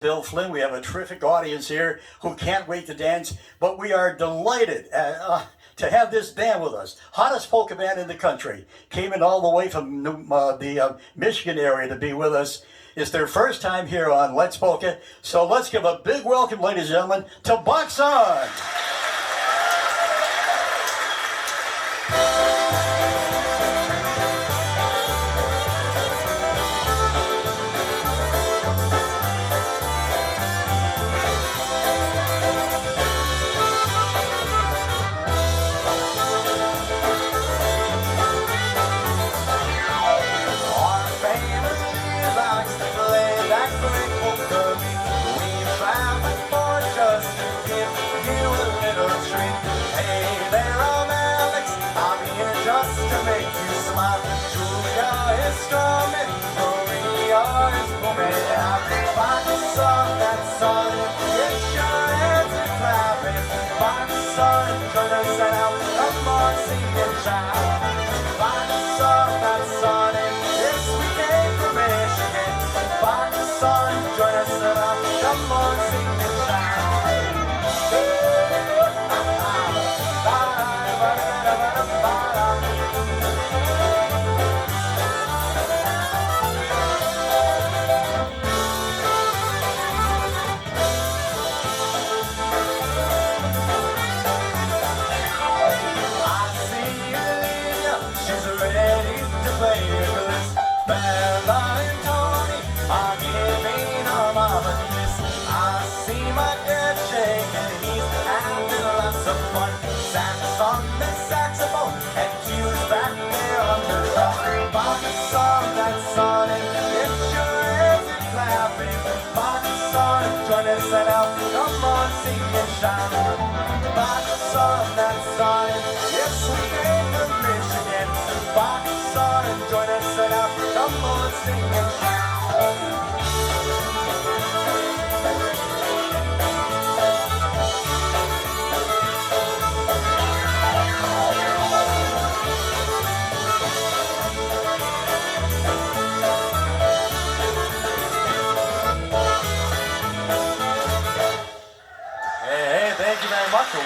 Bill Flynn. We have a terrific audience here who can't wait to dance, but we are delighted to have this band with us. Hottest polka band in the country. Came in all the way from the Michigan area to be with us. It's their first time here on Let's Polka, so let's give a big welcome, ladies and gentlemen, to Polka.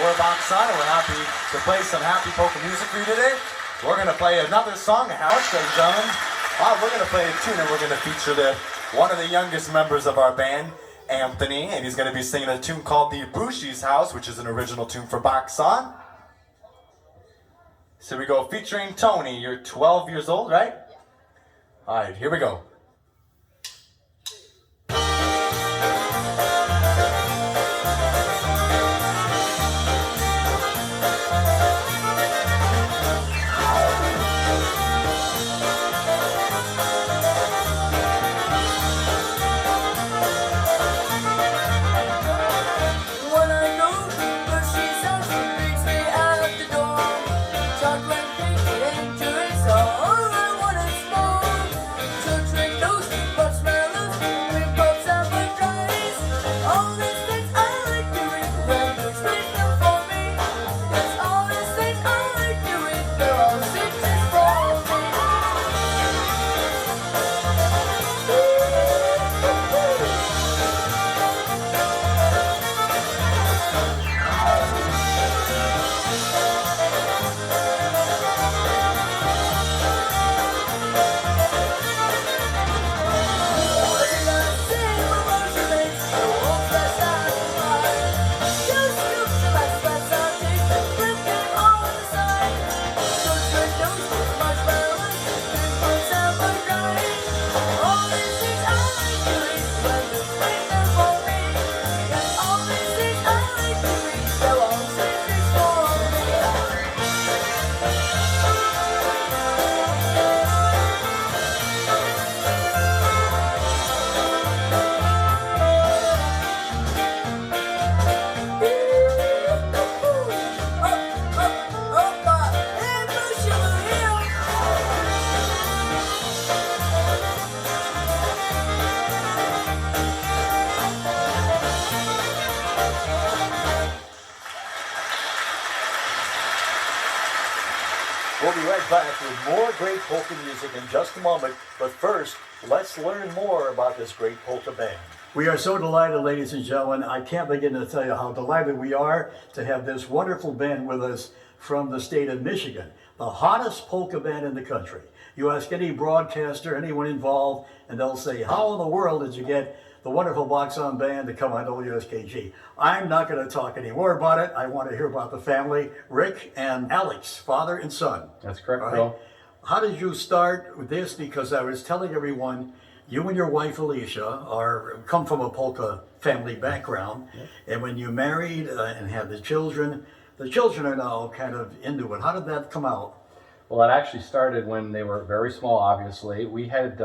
We're Polka, and we're happy to play some happy polka music for you today. We're going to play another song, ladies and gentlemen. We're going to play a tune, and we're going to feature one of the youngest members of our band, Anthony, and he's going to be singing a tune called The Bushi's House, which is an original tune for Polka. So we go featuring Tony. You're 12 years old, right? All right, here we go. We'll be right back with more great polka music in just a moment, but first, let's learn more about this great polka band. We are so delighted, ladies and gentlemen. I can't begin to tell you how delighted we are to have this wonderful band with us from the state of Michigan, the hottest polka band in the country. You ask any broadcaster, anyone involved, and they'll say, how in the world did you get the wonderful Box On band to come on WSKG? I'm not going to talk any more about it. I want to hear about the family, Rick and Alex, father and son. That's correct, All right? Bill. How did you start with this? Because I was telling everyone, you and your wife Alicia come from a polka family background, and when you married and had the children are now kind of into it. How did that come out? Well, it actually started when they were very small, obviously. We had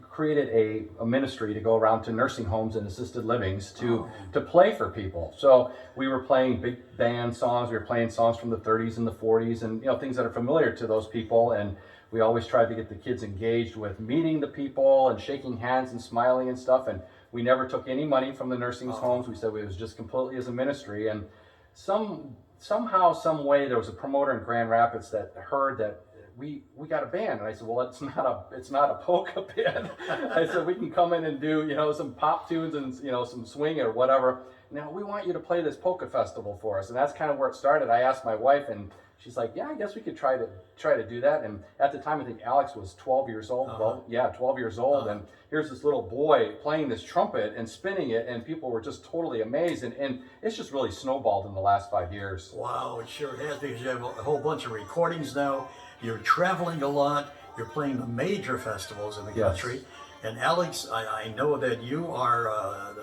created a ministry to go around to nursing homes and assisted livings to play for people. So we were playing big band songs, we were playing songs from the 30s and the 40s and things that are familiar to those people, and we always tried to get the kids engaged with meeting the people and shaking hands and smiling and stuff, and we never took any money from the nursing homes. We said it was just completely as a ministry, and somehow, some way, there was a promoter in Grand Rapids that heard that we got a band, and I said, well, it's not a polka band. I said, we can come in and do some pop tunes and some swing or whatever. Now we want you to play this polka festival for us, and that's kind of where it started. I asked my wife, and she's like, yeah, I guess we could try to do that. And at the time, I think Alex was 12 years old. Well, yeah, 12 years old, and here's this little boy playing this trumpet and spinning it, and people were just totally amazed. And it's just really snowballed in the last 5 years. Wow, it sure has, because you have a whole bunch of recordings now. You're traveling a lot. You're playing the major festivals in the country. And Alex, I know that you are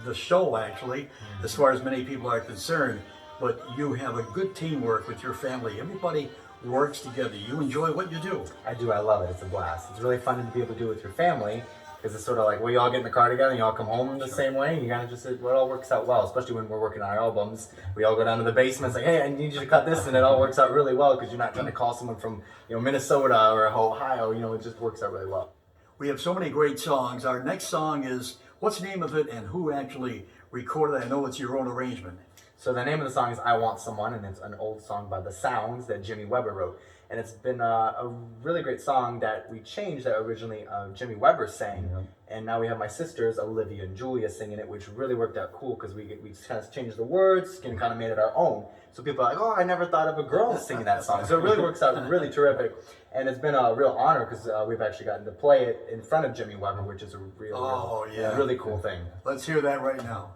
the show, actually, as far as many people are concerned. But you have a good teamwork with your family. Everybody works together. You enjoy what you do. I do. I love it. It's a blast. It's really fun to be able to do it with your family, because it's sort of like we all get in the car together and you all come home the same way, and you kind of just, it all works out well, especially when we're working on our albums. We all go down to the basement, it's like, hey, I need you to cut this, and it all works out really well because you're not trying to call someone from Minnesota or Ohio. It just works out really well. We have so many great songs. Our next song is, what's the name of it and who actually recorded it? I know it's your own arrangement. So the name of the song is I Want Someone, and it's an old song by The Sounds that Jimmy Weber wrote. And it's been a really great song that we changed that originally Jimmy Weber sang. And now we have my sisters, Olivia and Julia, singing it, which really worked out cool because we just kind of changed the words and kind of made it our own. So people are like, oh, I never thought of a girl singing that song. So it really works out really terrific. And it's been a real honor because we've actually gotten to play it in front of Jimmy Weber, which is a really cool thing. Let's hear that right now.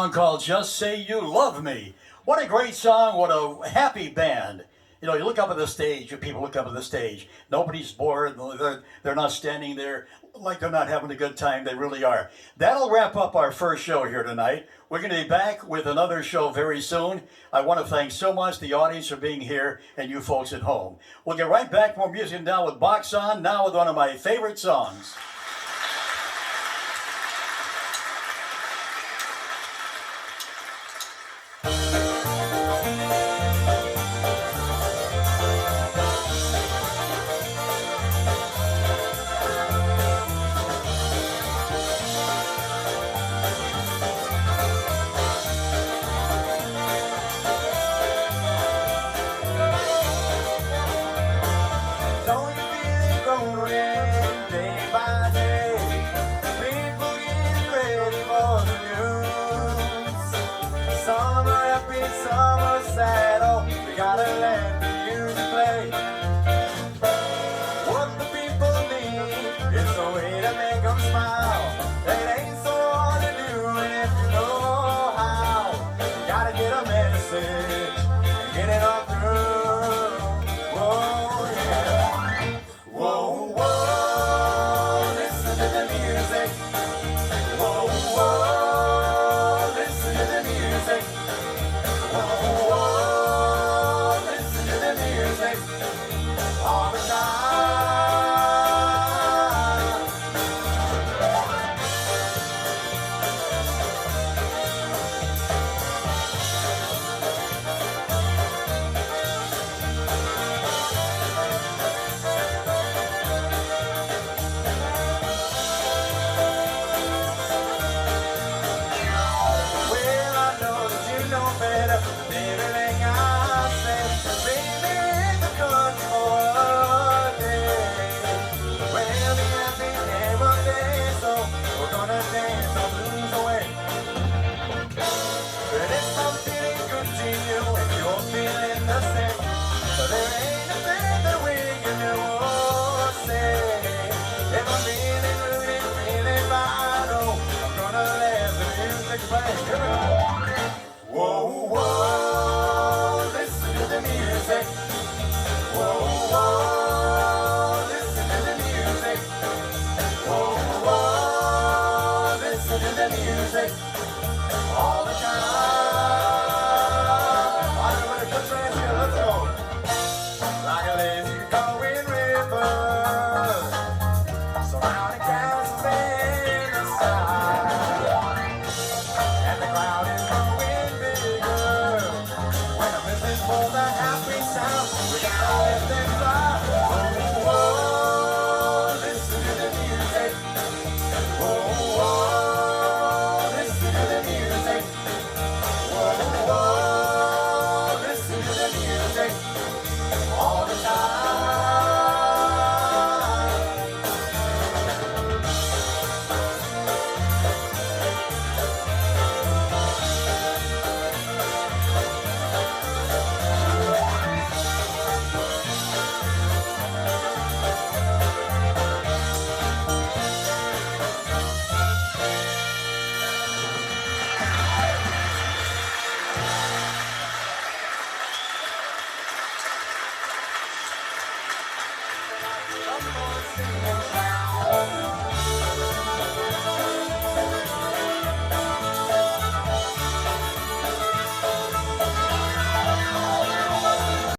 song called Just Say You Love Me. What a great song, what a happy band. You know, you look up at the stage, and people look up at the stage. Nobody's bored. They're not standing there like they're not having a good time. They really are. That'll wrap up our first show here tonight. We're going to be back with another show very soon. I want to thank so much the audience for being here and you folks at home. We'll get right back, more music now with Box On, now with one of my favorite songs.